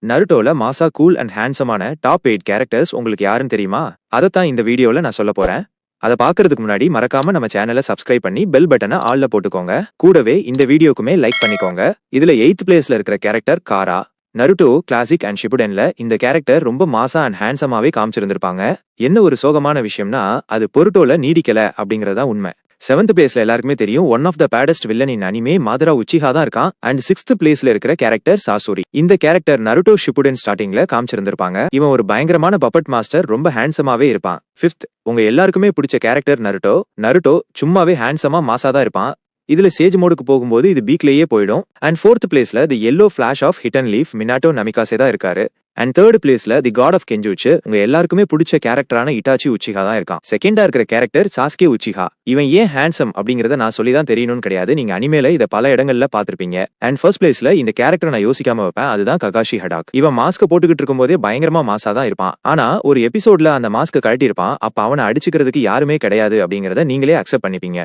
நருட்டோல மாசா cool and ஹேண்ட்ஸமான top 8 characters உங்களுக்கு யாருன்னு தெரியுமா? அதைத்தான் இந்த வீடியோல நான் சொல்ல போறேன். அதை பாக்குறதுக்கு முன்னாடி மறக்காம நம்ம சேனலை சப்ஸ்கிரைப் பண்ணி பெல் பட்டனை ஆல்ல போட்டுக்கோங்க. கூடவே இந்த வீடியோக்குமே லைக் பண்ணிக்கோங்க. இதுல 8th பிளேஸ்ல இருக்கிற கேரக்டர் காரா. நருட்டோ கிளாசிக் அண்ட் ஷிபுடென்ல இந்த கேரக்டர் ரொம்ப மாசா அண்ட் ஹேண்ட்ஸமாவே காமிச்சிருந்திருப்பாங்க. என்ன ஒரு சோகமான விஷயம்னா அது பொருட்டோல நீடிக்கல அப்படிங்கறதா உண்மை. 7th பிளேஸ்ல எல்லாருக்குமே தெரியும் one of the baddest villain in anime Madara Uchiha தான் இருக்கான். அண்ட் 6th பிளேஸ்ல இருக்கிற கேரக்டர் சாசூரி. இந்த கேரக்டர் நருட்டோ ஷிபுடென் ஸ்டார்டிங்ல காமிச்சிருந்திருப்பாங்க. இவன் ஒரு பயங்கரமான பப்பட் மாஸ்டர், ரொம்ப ஹேண்ட்ஸமாவே இருப்பான். 5th உங்க எல்லாருக்குமே பிடிச்ச கேரக்டர் நருட்டோ. நருட்டோ சும்மாவே ஹேண்ட்ஸமா மாசா தான் இருப்பான். இதுல சேஜ் மோடுக்கு போகும்போது இது பீக்லயே போயிடும். அண்ட் 4th பிளேஸ்ல the yellow flash of hidden leaf Minato Namikaze தான் இருக்காரு. அண்ட் 3rd பிளேஸ்ல தி காட் ஆஃப் கெஞ்சுச்சு உங்க எல்லாருக்குமே பிடிச்ச கேரக்டரான இட்டாச்சி உச்சிஹா தான் இருக்கான். செகண்டா இருக்கிற கேரக்டர் சாஸ்கே உச்சிஹா. இவன் ஏன் ஹேண்ட்ஸம் அப்படிங்கறத நான் சொல்லி தான் தெரியணும்னு கிடையாது, நீங்க அனிமேல இதை பல இடங்கள்ல பாத்திருப்பீங்க. அண்ட் ஃபர்ஸ்ட் பிளேஸ்ல இந்த கேரக்டர் நான் யோசிக்காம வைப்பேன், அதுதான் ககாஷி ஹடாக். இவன் மாஸ்க் போட்டுக்கிட்டு இருக்கும் போதே பயங்கரமா மாசா தான் இருப்பான். ஆனா ஒரு எபிசோட்ல அந்த மாஸ்க் கழட்டி இருப்பான், அப்ப அவனை அடிச்சுக்கிறதுக்கு யாருமே கிடையாது அப்படிங்கறத நீங்களே அக்செப்ட் பண்ணிப்பீங்க.